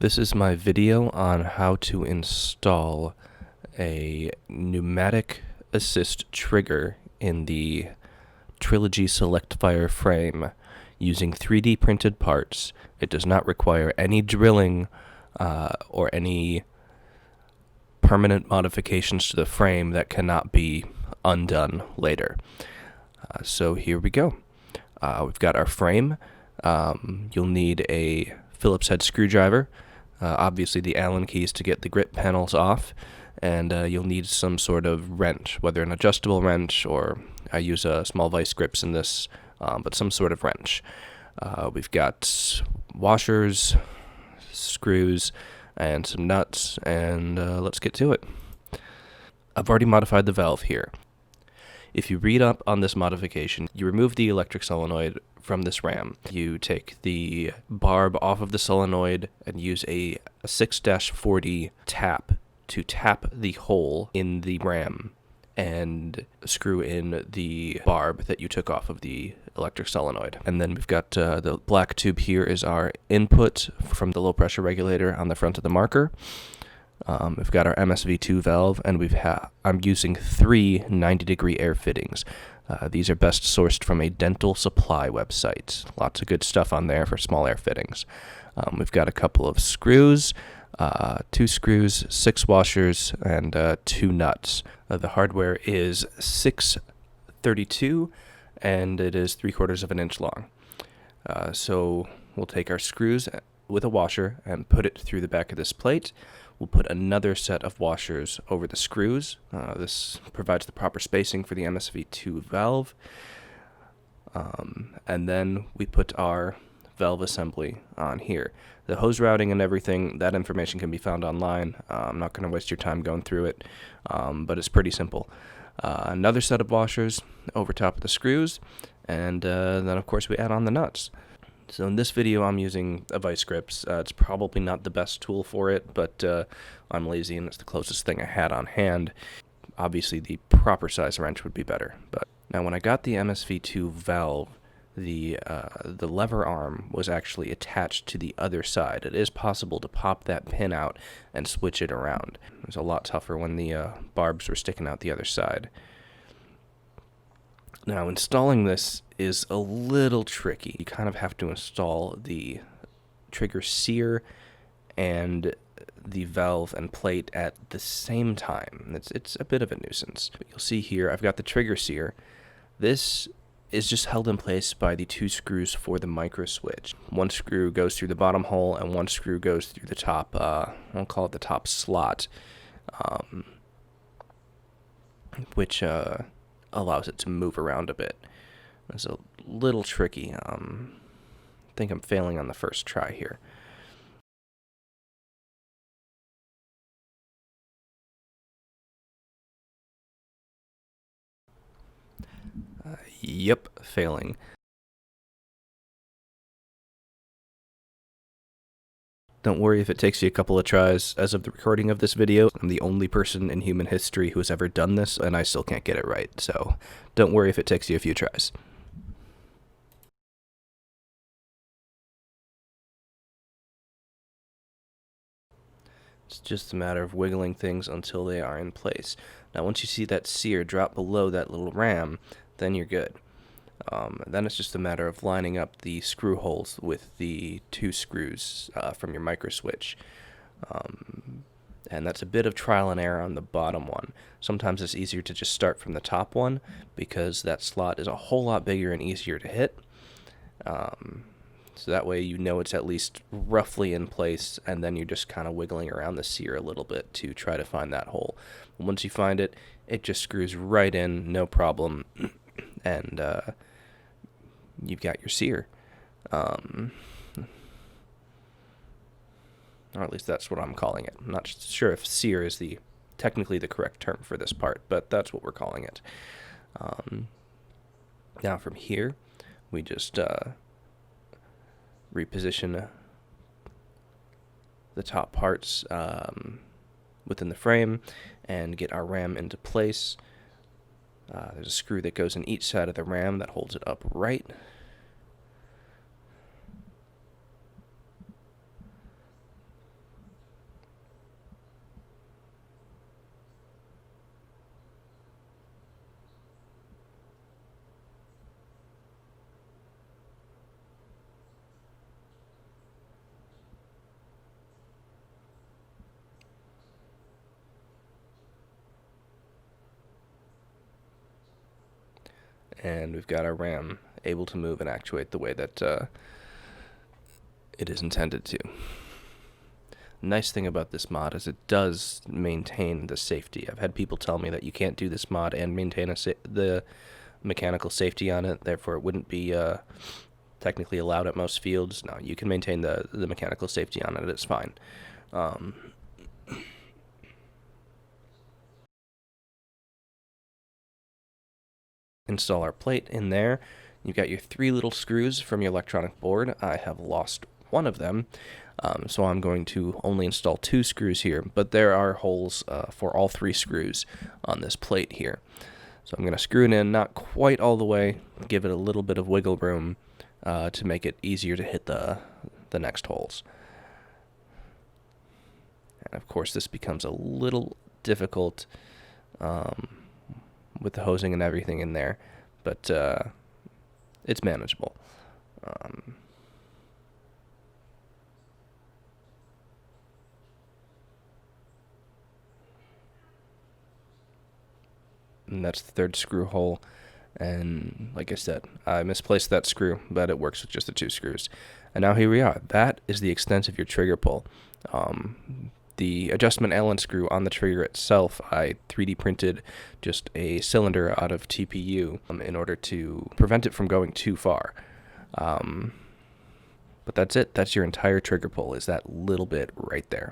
This is my video on how to install a pneumatic assist trigger in the Trilogy Select Fire frame using 3D printed parts. It does not require any drilling or any permanent modifications to the frame that cannot be undone later. So here we go. We've got our frame. You'll need a Phillips head screwdriver, obviously the Allen keys to get the grip panels off, and you'll need some sort of wrench, whether an adjustable wrench or I use small vice grips in this, but some sort of wrench. We've got washers, screws, and some nuts, and let's get to it. I've already modified the valve here. If you read up on this modification, you remove the electric solenoid from this ram. You take the barb off of the solenoid and use a 6-40 tap to tap the hole in the ram and screw in the barb that you took off of the electric solenoid. And then we've got the black tube here is our input from the low pressure regulator on the front of the marker. We've got our MSV2 valve, and I'm using 3 90-degree air fittings. These are best sourced from a dental supply website. Lots of good stuff on there for small air fittings. We've got a couple of screws, 2 screws, 6 washers, and 2 nuts. The hardware is 6/32, and it is 3/4 of an inch long. So we'll take our screws with a washer and put it through the back of this plate. We'll put another set of washers over the screws. This provides the proper spacing for the MSV2 valve. And then we put our valve assembly on here. The hose routing and everything, that information can be found online. I'm not going to waste your time going through it, but it's pretty simple. Another set of washers over top of the screws, and then of course we add on the nuts. So in this video I'm using a vice grips. It's probably not the best tool for it, but I'm lazy and it's the closest thing I had on hand. Obviously the proper size wrench would be better. But now when I got the MSV2 valve, the lever arm was actually attached to the other side. It is possible to pop that pin out and switch it around. It was a lot tougher when the barbs were sticking out the other side. Now, installing this is a little tricky. You kind of have to install the trigger sear and the valve and plate at the same time. It's a bit of a nuisance. But you'll see here, I've got the trigger sear. This is just held in place by the 2 screws for the micro switch. One screw goes through the bottom hole and one screw goes through the top, I'll call it the top slot, which allows it to move around a bit. It's a little tricky. I think I'm failing on the first try here. Yep, failing. Don't worry if it takes you a couple of tries. As of the recording of this video, I'm the only person in human history who has ever done this, and I still can't get it right, so don't worry if it takes you a few tries. It's just a matter of wiggling things until they are in place. Now once you see that sear drop below that little ram, then you're good. Then it's just a matter of lining up the screw holes with the 2 screws from your micro switch. And that's a bit of trial and error on the bottom one. Sometimes it's easier to just start from the top one because that slot is a whole lot bigger and easier to hit. So that way you know it's at least roughly in place, and then you're just kind of wiggling around the sear a little bit to try to find that hole. Once you find it, it just screws right in, no problem, and you've got your sear. Or at least that's what I'm calling it. I'm not sure if sear is technically the correct term for this part, but that's what we're calling it. Now from here, we just reposition the top parts within the frame and get our ram into place. There's a screw that goes in each side of the ram that holds it upright. and we've got our ram able to move and actuate the way that it is intended to. Nice thing about this mod is it does maintain the safety. I've had people tell me that you can't do this mod and maintain the mechanical safety on it, therefore it wouldn't be technically allowed at most fields. No, you can maintain the mechanical safety on it, it's fine. Install our plate in there. You've got your 3 little screws from your electronic board. I have lost one of them, so I'm going to only install 2 screws here, but there are holes for all 3 screws on this plate here. So I'm going to screw it in, not quite all the way, give it a little bit of wiggle room to make it easier to hit the next holes. And of course this becomes a little difficult with the hosing and everything in there, but it's manageable. And that's the 3rd screw hole, and like I said, I misplaced that screw, but it works with just the 2 screws. And now here we are. That is the extent of your trigger pull. The adjustment Allen screw on the trigger itself, I 3D printed just a cylinder out of TPU in order to prevent it from going too far. But that's it. That's your entire trigger pull, is that little bit right there.